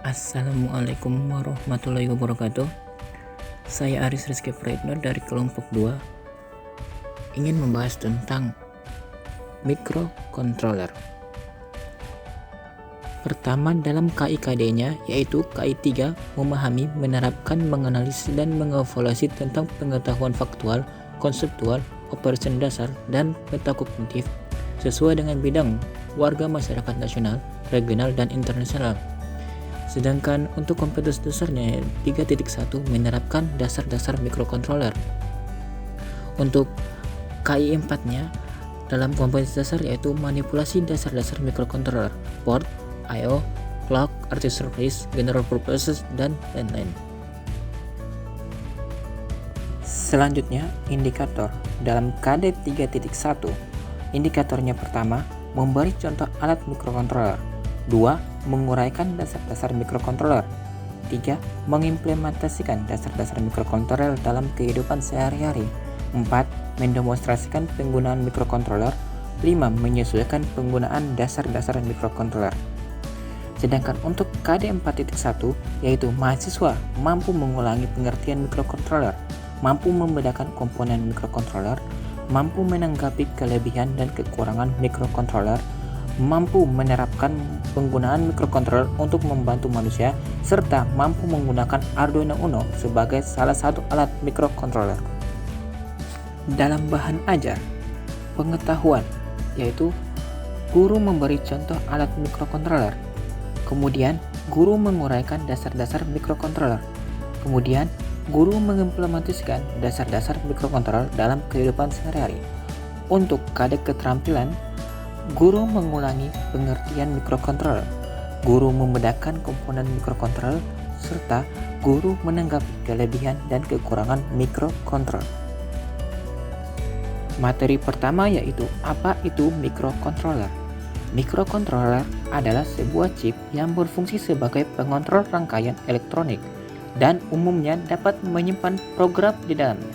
Assalamualaikum warahmatullahi wabarakatuh. Saya Aris Rizky Praetno dari kelompok 2 ingin membahas tentang microcontroller. Pertama dalam KIKD-nya yaitu KI3 memahami, menerapkan, menganalisis, dan mengevaluasi tentang pengetahuan faktual, konseptual, operasi dasar, dan peta kognitif sesuai dengan bidang warga masyarakat nasional, regional, dan internasional. Sedangkan untuk kompetensi dasarnya 3.1 menerapkan dasar-dasar microcontroller. Untuk KI 4-nya dalam kompetensi dasar yaitu manipulasi dasar-dasar microcontroller, port, I/O, clock, service, general purposes, dan lain-lain. Selanjutnya, indikator. Dalam KD 3.1, indikatornya pertama, memberi contoh alat microcontroller. 2. Menguraikan dasar-dasar microcontroller. 3. Mengimplementasikan dasar-dasar microcontroller dalam kehidupan sehari-hari. 4. Mendemonstrasikan penggunaan microcontroller. 5. Menyesuaikan penggunaan dasar-dasar microcontroller. Sedangkan untuk KD 4.1 yaitu mahasiswa mampu mengulangi pengertian microcontroller, mampu membedakan komponen microcontroller, mampu menanggapi kelebihan dan kekurangan microcontroller, mampu menerapkan penggunaan microcontroller untuk membantu manusia, serta mampu menggunakan Arduino Uno sebagai salah satu alat microcontroller. Dalam bahan ajar, pengetahuan, yaitu guru memberi contoh alat microcontroller, kemudian guru menguraikan dasar-dasar microcontroller, kemudian guru mengimplementasikan dasar-dasar microcontroller dalam kehidupan sehari-hari. Untuk KD keterampilan, guru mengulangi pengertian microcontroller, guru membedakan komponen microcontroller, serta guru menanggapi kelebihan dan kekurangan microcontroller. Materi pertama yaitu apa itu microcontroller. Microcontroller adalah sebuah chip yang berfungsi sebagai pengontrol rangkaian elektronik dan umumnya dapat menyimpan program di dalamnya.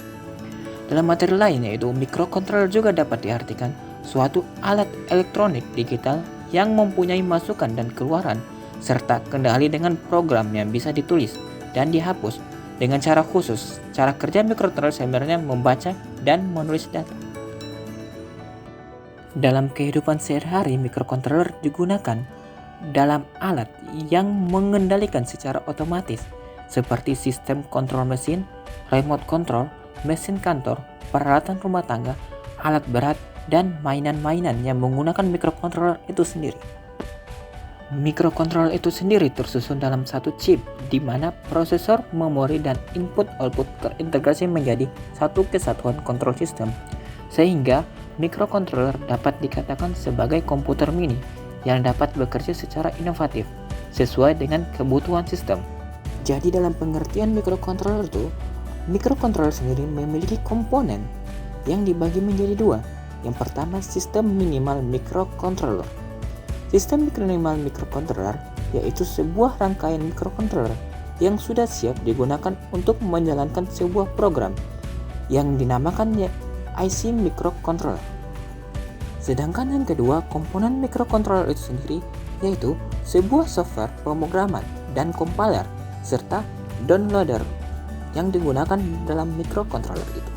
Dalam materi lain yaitu microcontroller juga dapat diartikan suatu alat elektronik digital yang mempunyai masukan dan keluaran serta kendali dengan program yang bisa ditulis dan dihapus dengan cara khusus. Cara kerja microcontroller sebenarnya membaca dan menulis data. Dalam kehidupan sehari-hari, microcontroller digunakan dalam alat yang mengendalikan secara otomatis seperti sistem kontrol mesin, remote control, mesin kantor, peralatan rumah tangga, alat berat, dan mainan-mainan yang menggunakan microcontroller itu sendiri. Microcontroller itu sendiri tersusun dalam satu chip di mana prosesor, memori, dan input-output terintegrasi menjadi satu kesatuan kontrol sistem, sehingga microcontroller dapat dikatakan sebagai komputer mini yang dapat bekerja secara inovatif sesuai dengan kebutuhan sistem. Jadi dalam pengertian microcontroller itu, microcontroller sendiri memiliki komponen yang dibagi menjadi dua. Yang pertama, sistem minimal microcontroller. Sistem minimal microcontroller yaitu sebuah rangkaian microcontroller yang sudah siap digunakan untuk menjalankan sebuah program yang dinamakan IC microcontroller. Sedangkan yang kedua, komponen microcontroller itu sendiri yaitu sebuah software pemrograman dan compiler serta downloader yang digunakan dalam microcontroller itu.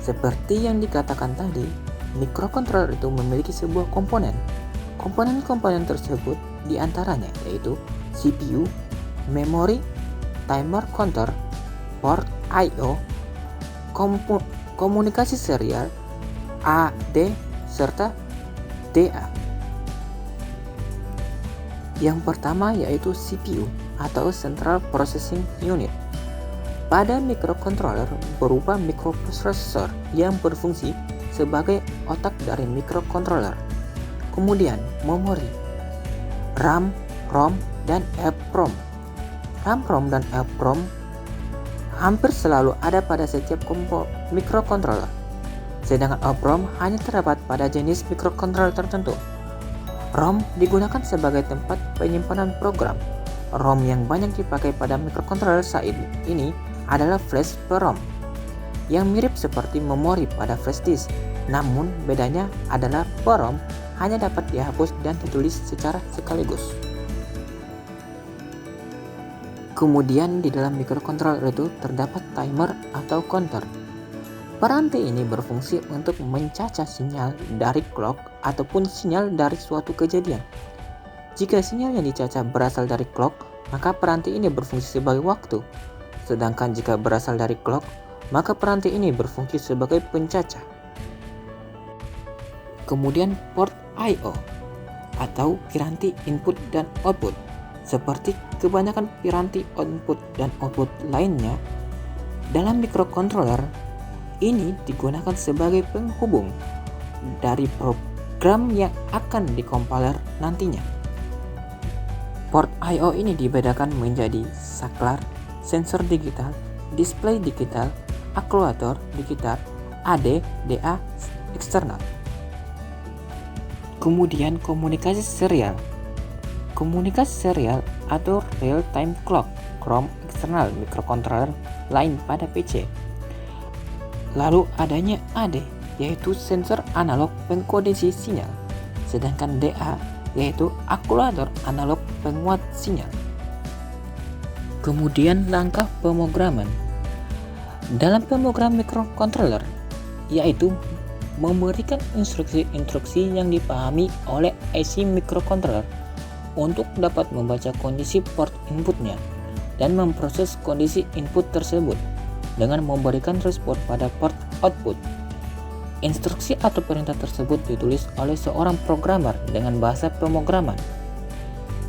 Seperti yang dikatakan tadi, microcontroller itu memiliki sebuah komponen. Komponen-komponen tersebut diantaranya yaitu CPU, memori, timer counter, port I/O, komunikasi serial, AD, serta DA. Yang pertama yaitu CPU atau Central Processing Unit. Pada microcontroller berupa microprocessor yang berfungsi sebagai otak dari microcontroller. Kemudian memori, RAM, ROM, dan EEPROM. RAM, ROM, dan EEPROM hampir selalu ada pada setiap microcontroller. Sedangkan EEPROM hanya terdapat pada jenis microcontroller tertentu. ROM digunakan sebagai tempat penyimpanan program. ROM yang banyak dipakai pada microcontroller saat ini adalah flash PROM, yang mirip seperti memori pada flash disk. Namun bedanya adalah PROM hanya dapat dihapus dan ditulis secara sekaligus. Kemudian di dalam microcontroller itu terdapat timer atau counter. Peranti ini berfungsi untuk mencacah sinyal dari clock ataupun sinyal dari suatu kejadian. Jika sinyal yang dicacah berasal dari clock, maka peranti ini berfungsi sebagai waktu. Sedangkan jika berasal dari clock, maka peranti ini berfungsi sebagai pencacah. Kemudian port I/O atau piranti input dan output. Seperti kebanyakan piranti input dan output lainnya, dalam microcontroller ini digunakan sebagai penghubung dari program yang akan dikompiler nantinya. Port I/O ini dibedakan menjadi saklar, sensor digital, display digital, aktuator digital, AD, DA, eksternal. Kemudian komunikasi serial. Komunikasi serial atau real-time clock from eksternal microcontroller lain pada PC. Lalu adanya AD, yaitu sensor analog pengkondisi sinyal, sedangkan DA yaitu akumulator analog penguat sinyal. Kemudian langkah pemrograman. Dalam pemrogram microcontroller, yaitu memberikan instruksi-instruksi yang dipahami oleh IC microcontroller untuk dapat membaca kondisi port inputnya dan memproses kondisi input tersebut dengan memberikan respon pada port output. Instruksi atau perintah tersebut ditulis oleh seorang programmer dengan bahasa pemrograman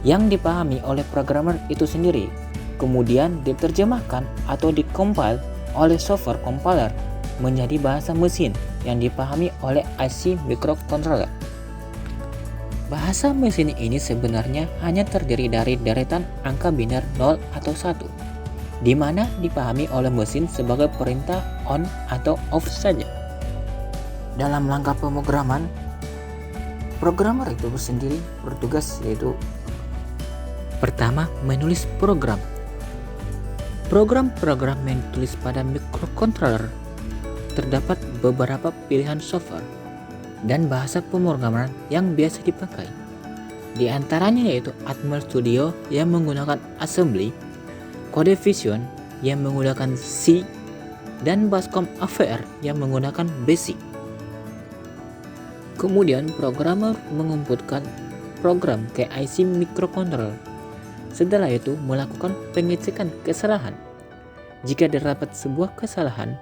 yang dipahami oleh programmer itu sendiri, kemudian diterjemahkan atau dikompil oleh software compiler menjadi bahasa mesin yang dipahami oleh IC microcontroller. Bahasa mesin ini sebenarnya hanya terdiri dari deretan angka biner 0 atau 1, di mana dipahami oleh mesin sebagai perintah on atau off saja. Dalam langkah pemrograman, programmer itu sendiri bertugas yaitu pertama, menulis program. Program-program yang ditulis pada microcontroller terdapat beberapa pilihan software dan bahasa pemrograman yang biasa dipakai. Di antaranya yaitu Atmel Studio yang menggunakan assembly, CodeVision yang menggunakan C, dan Bascom AVR yang menggunakan BASIC. Kemudian programmer menginputkan program ke IC microcontroller. Setelah itu melakukan pengecekan kesalahan. Jika terdapat sebuah kesalahan,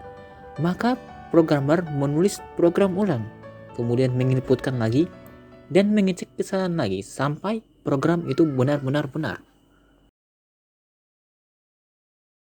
maka programmer menulis program ulang, kemudian menginputkan lagi dan mengecek kesalahan lagi sampai program itu benar-benar benar.